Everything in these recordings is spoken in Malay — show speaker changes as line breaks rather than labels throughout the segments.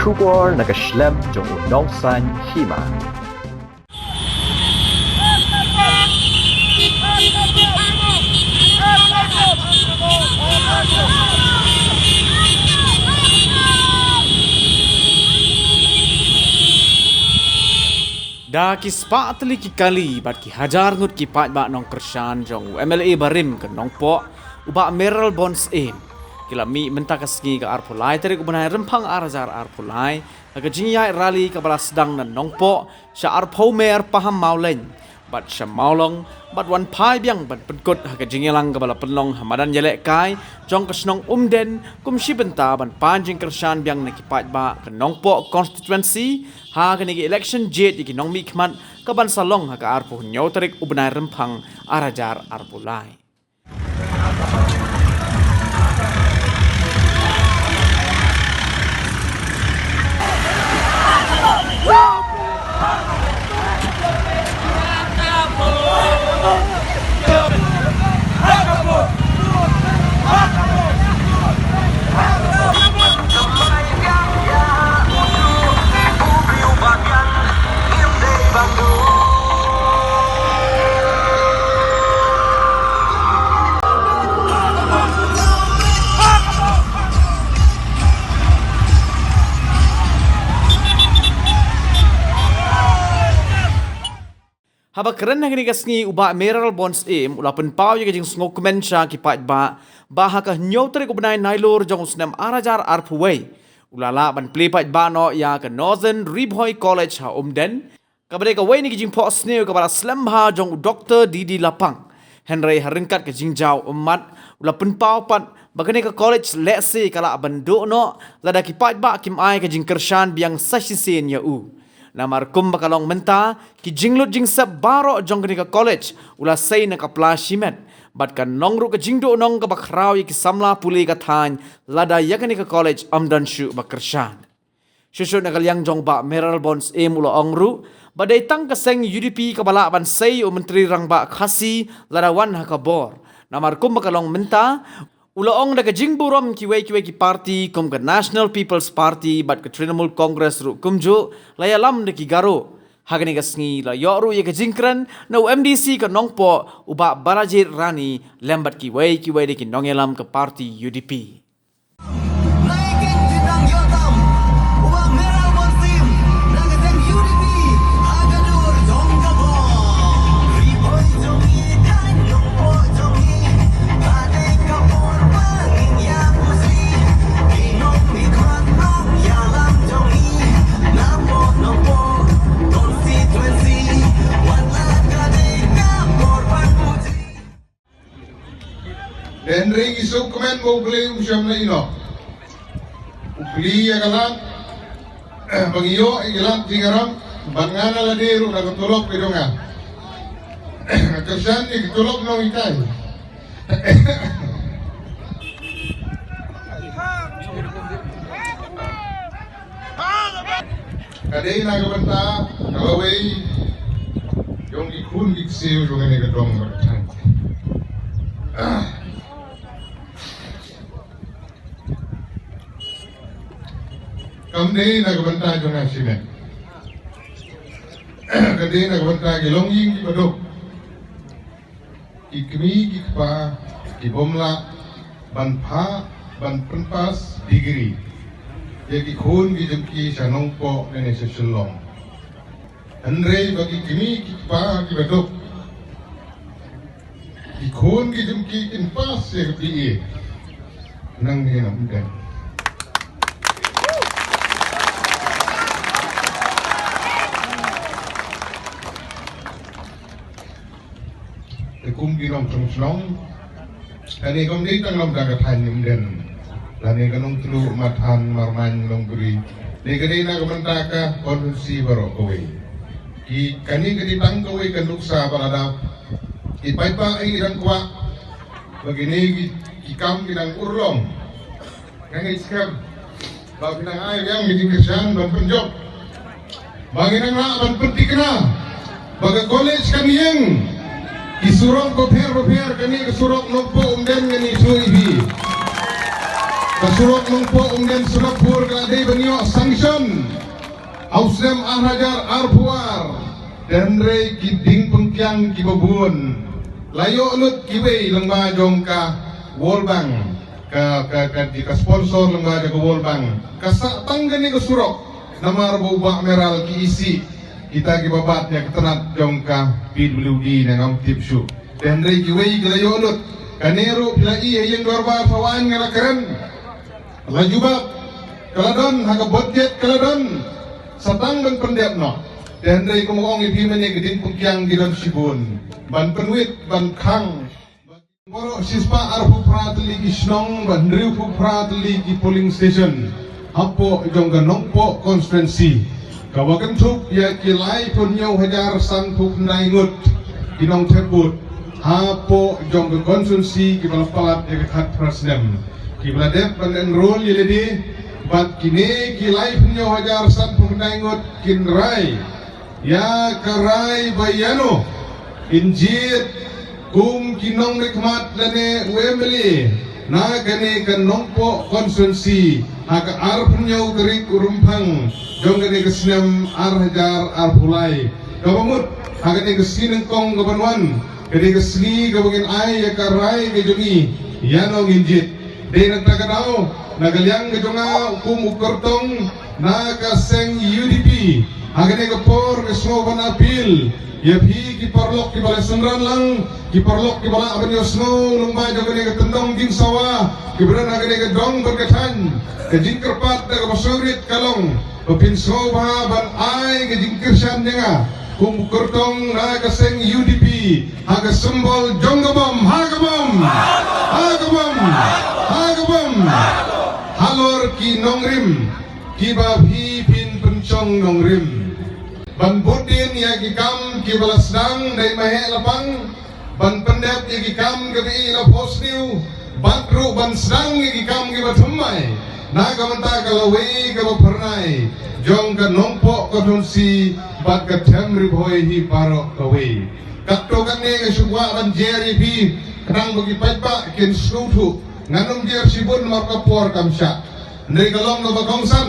Shubor nakaslem jong unongsan hima.
Da kispa atli ki kali bat ki hajar ngut ki pat ba nong kersan jong MLA barim ke nong po uba Merrill Bonds aim kila mi mentakas ngi ka arpulai tarik ubanai rempang arazar arpulai aga jingyai rally ka bala sedang nan nong po sya arpau mer paham maulen bat sya maulong bat wan pai biang bat penkut aga jingyalang ka bala penlong hamadan jelek kai jong kesnong umden kum shi benta ban panjing kersan biang na ki pat ba ke nong po constituency ha kanigi election jet iki nong mi khmat ka ban salong ha ka arpu nyaw tarik ubanai rempang arajar arpulai. Haba keren na gini kasngi uba Merrill Bonds aim ula penpau ya jing ngok mensha ki pat ba ha ka nyaw tarik ubnai nailor jong snam arajar arpuwei ula la ban play pat ba no ya ka Northern Ribhoi College ha umden ka bade ka wei ni jing po sneu ka bala slam ha jong Dr. Didi Lapang Henry haringkat ka jing jaw umat ula penpau pat bagane ka college letse kala banduk no lada ki pat ba kim ai ka jing kershan biang sasisen ya u namar kum bakalong menta ki jinglut jing sab baro jong kini ka college ula say na ka plashimet bat kan nongru ka jingdo nong ka bakraw ki samla puli ka than lada yakani ka college amdan shu bakershan shushu na kalyang jong ba Merrill Bonds aim ula ongru badai tang ka seng UDP ka bala ban say o menteri rang ba khasi lada wan ha ka bor namar kum bakalong menta ulaong daga jingburom kiwei ki party kum ke National People's Party bat ke Trinamool Congress ru kumju layalam de ki garo hagani gasngi la yoru ye ke jingkran no MDC ke nongpo uba Barajit Rani lembat kiwei de ki nongelam ke party UDP.
Henry isuk kemen mau beli usiam na ino. Beli ya kalang bagiyo ilang tingaram bangana la deru na katulok pidonga. Kersan ni katulok nong itay. Kadai na kabanta kalaway yung ikun iksiw yung nga kadong maratan. Kamde nagbanta jong asimen. Kade nagbanta gelongying ki badok. Ikmi kikpa kibomla banpa ban penpas digiri. Jadi khun ki jemki sanong po nene sesulong. Andre bagi kimi kikpa ki badok. Ikhun ki jemki kinpas ya kepiye. Nang ni namdan. Kum ginong trungsnong kani kom ni tang long daga than nim den lani kanong tlu mathan marman long guri ni kani na kamanta ka konsi baro kowe ki kani kani tang kowe kanuk sa balada ki paipa ai irang kwa begini ki kam kinang urlong ngai skam ba kinang ai yang mi kesan ban penjok banginang la ban pentikna baga college kami yang isurong koper kani kesurok nopo umden ngani suibi Kasurok nungpo ungen Surapur kalade banyo sanction. Ausrem ahrajar arpuar. Denre kiding pengkiang kibabun. Layo lut kiwei lengba jong ka World Bank. Ka sponsor lengba ke World Bank. Kasak tanggan ni kasurok. Nama bubak meral ki isi. Kita kibabatnya ketenat jong ka PWD nang tipsu. Denre kiwei layo lut. Kaneru pilai yang dorba fawan ngalakaran. Lajubak kaladon haga budget kaladon satang ban pendep no. Denre kumong ipimene gedin pungkyang gidon sibun. Ban penwit ban kang. Boro sispa arfu pratli kisnong ban driu fu pratli ki polling station. Hapo jong ganongpo constituency. Kawakan tuk ya kilai punyo hajar san fu naingut kinong tebut. Hapo jong constituency ki balapalat ya kat prasnem. Ki baladep ban enroll yeledi bat kini kilai punyo hajar san fu naingut kinrai. Ya karai bayano injit kum kinong nikmat lane wemeli na kane kanongpo konsensi haka arpunyo terik urumpang jong kane kesinem arhajar arpulai kabamut haka kane kesineng kong kabanwan kane kesni kabagin ay ya karai kejongi yano injit de nagtakadaw nagalyang kejonga kum ukortong na kaseng UDP agane kapor kesnovan apil yapi ki parlok ki bala sunran lang ki parlok ki bala abanyo snow lumba jagane ka tendong din sawa ki beran agane ka dong berkatan ka jingkerpat ka basurit kalong pepin soba ban ai ka jingkersan nga kum kurtong na kaseng UDP haga simbol jonggabam hagabam hagabam hagabam halor ki nongrim ki babi pin pencong nongrim ban budin ya gikam ki balasdang dai mahe lapang ban pendep ya gikam gabi la posniu batru ban sedang ya gikam ki bathumai na gamanta kalawe ka bapernai jong ka nongpo konunsi bat ka temri boy hi paro kawe katto kanne ka subwa ban jeri bi kanang bagi paipa ken slutu nganum jer sibun marka por kamsya ndai kalong ka bagongsan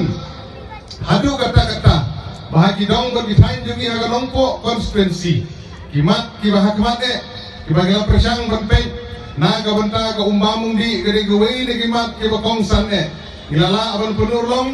hadu kata-kata bahagi dong berkitain jungi haga nongpo konstituensi kimat kibah kemate kibagila persang berpek naga benta ke umbamung di gede gawai de kimat kibah kongsan ngilala aban penurlong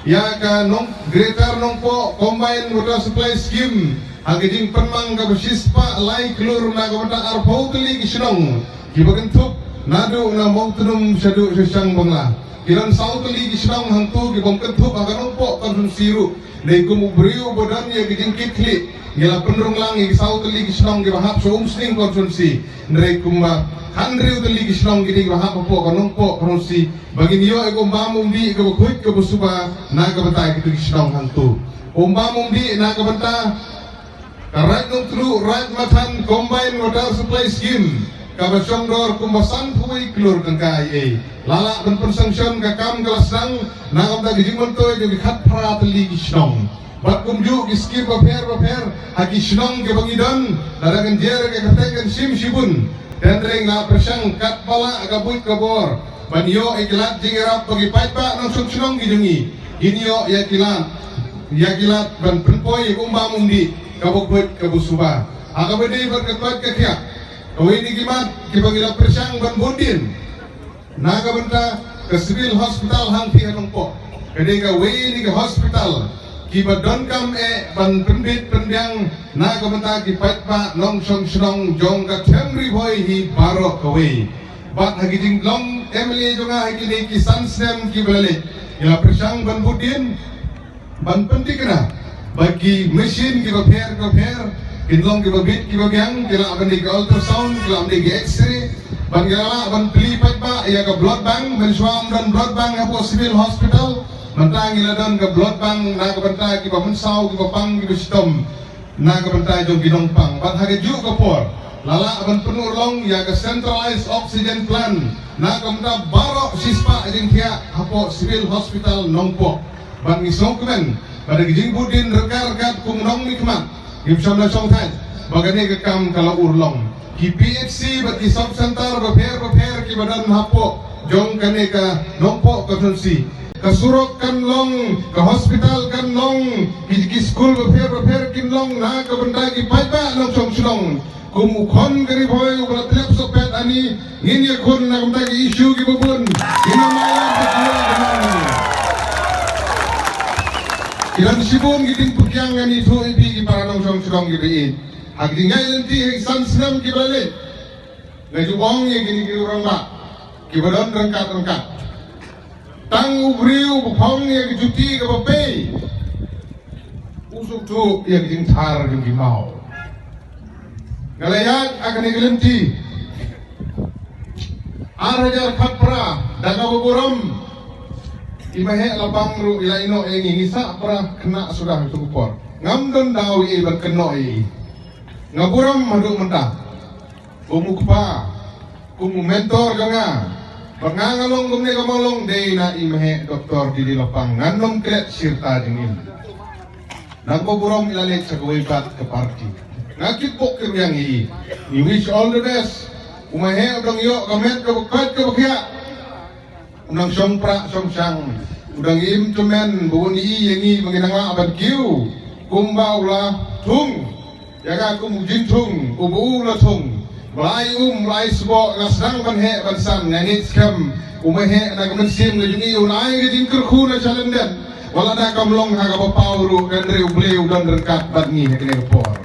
ya ka nong greater nongpo combine water supply scheme haga jing penmang ka besispa lai kelur naga benta arpau teli kisnong kibagentuk nadu na mau tenum syadu sesang bangla kiran sau teli kisnong hangtu kibong kentuk haga nongpo konstituensi Nei kumu beriu bodan ya gijing kitli ngila penrung lang igi sau teli kisnong giba hap so umsling konsumsi nei kumba handriu teli kisnong gidi giba hap po kanong po konsumsi bagi niyo ego mbamum di ego kuit ke busuba na ka bata gitu kisnong hantu umbamum di na ka bata karat nung tru right matan combine water supply scheme kabasong dor kumbasan puwi klur kang kai lala ben persangsion ka kam kalasang na kam ta gijing montoy de khat pra teli kisnong bat kumju giskir baper haki kisnong ke bangidon daragan jer ke katekan sim sibun dan reng na persang kat pala ka buit kabor banyo iklat jingerap bagi paipa nang sunong gijungi ginyo ya kilat ban penpoy umbamum di kabuk buit kabusuba akabede berkekuat kekia kawai ni gimat kibagila persang ban budin naga benta ke civil hospital hangti hanongpo kede ka wei ni ke hospital kiba donkam ban pendit pendiang naga benta ki paitpa nong song snong jong ka temri boy hi baro kawai bat hagi jing long emily jonga hagi ni ki sansem ki belale ila persang ban budin ban pentikna bagi mesin ki baper kinlong ki babit ki babyang kila aban di ultrasound kila aban di x-ray ban gala ban pili pa ya ka blood bank mensuam dan blood bank hapo civil hospital mentang ila dan ka blood bank na ka banta ki pamensau ki papang ki bistom na ka banta jong ginongpang ban hage ju ka por lala aban penurlong ya ka centralized oxygen plant na ka banta baro sispa jing tia hapo civil hospital nongpo ban ngisong kemen pada gijing budin rekar-rekat kung nong nikmat gimsam na song tan bagani ka kam kala urlong ki PHC bat ki sub center baper ki badan hapo jong kane ka nongpo konsulsi ka surok kan long ka hospital kan long ki school befer kin long na ka benda ki paiba long chong silong kumukhon gari boy ubra tlep sopet ani ngin ya khon na benda ki issue ki bubun kinamaya kiran sibun giting pukyang ani thu ibi ki para long chong silong ki bi hagding ngai lenti san snam ki balik ngajubong ye gini ki urang ba ki badon rangkat tang ubriu bukhong ye juti ke bape usuk tu ye ging thar ging mau ngalayat akan igelenti arajar khapra daga buburam imahe labang ru ila ino e ngisa pra kena sudah tupor ngamdon daw e ban keno e ngaburam madu mentah umukpa kumu mentor ganga pangangalong gumne kamalong day na imahe doktor di lapang nganong kret sirta dingin nagpaburong ilalit sa kawibat ke party nakipok yang i you wish all the best umahe udang yo kamet kabukat kabakya unang songpra songsang udang im cumen buun i yengi manginanga aban kiu kumba ula tung yaga kumujin tung ubu ula tung Mulai sebuah ngasang banhe bansan ngangit skam umahe na kamansim na jungi unai gajing kerku na chalenden wala na kamlong haga papawru kandre ubleu dan rengkat badni na kene por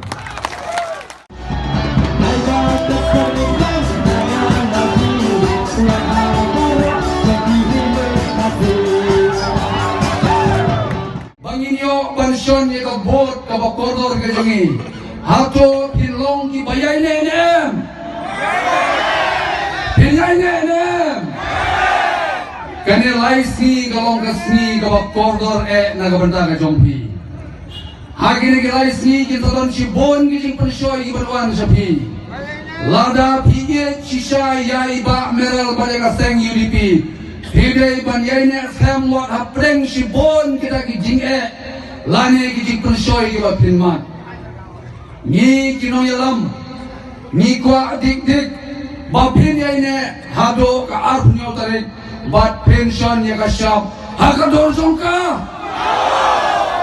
Banginyo pensyon ye ka bot ka bakordor ka jungi hato pinlong ki bayay nenem kani laisi galong kasni gabak kordor nagabanta ka jompi hagini ki laisi ki tadon si bon ki jing pensyoy ki banwan sa pi lada pige shisha yai ba meral badega seng UDP hidei ban yai ne sem wat hapreng si bon kita ki jing lane ki jing pensyoy ki ba pinmat ni kino yalam ni kwa dik babin ya ini hado ka arpunyo tarik bat pension ya ka syap haka dorsong ka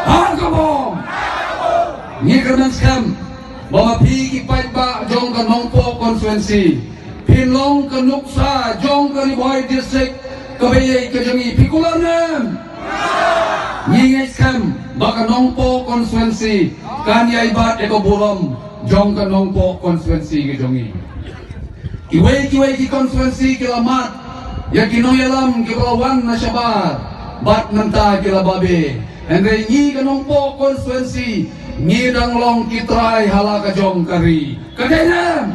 haka bom ni kerana skam bawa pigi pait ba jong ka nongpo konsuensi pinlong ka nuksa jong ka riboy district kabayay ka jangi pikulan nem ni ngay skam baka nongpo konsuensi kanyay bat eko burom jong ka nongpo konsuensi ka jangi kiway ki konsuensi kilamat ya kinoyalam kibalawan na syabar bat nanta kilababe endre nyi kanong po konsuensi nyi danglong kitray halaka jong kari kadena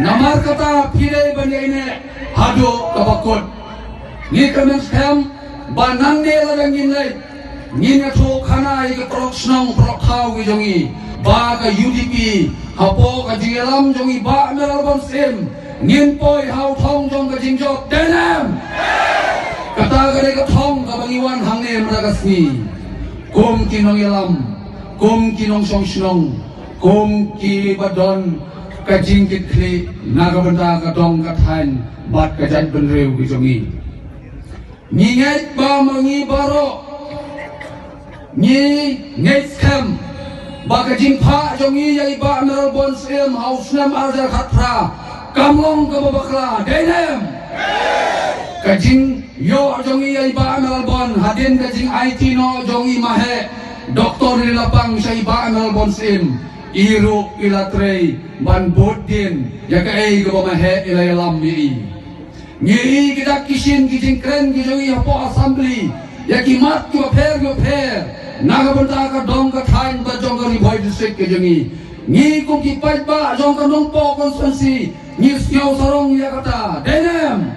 namar kata pire banyane hado kabakot nyi kameng skam banande lagangin lay nyi ngato kana ikatrok snong prokhaw gijongi ba ka UDP hapo ka jingelam jongi ba meralbon sim ngin poi hau thong jong ka jingjok denam kata gare ka thong ka bangiwan hangne mragasni kum kinong yalam kum kinong songsnong kum ki badon ka jingkit kli nagabanda ka dong ka than bat ka jan benreu ki jongi nginget ba mangi baro ngi ngai skam baka jingpa jongi yai ba meralbon sim haus nam arjar khatra kamlong ka babakla denem kajing yo jongi yai ba meralbon hadin kajing IT no jongi mahe doktor ni lapang sai ba meralbon sim iru ilatrei ban bodin ya ka ei ka mahe ilai lam mi ngi kita kisin kijing kren ki jongi hapo assembly ya ki mat ki pher nagabanta ka dong ka thain ba jong ka riboy district ke jangi ngi ko ki pait ba jong ka nong po konsuensi ni syaw sarong ya kata denem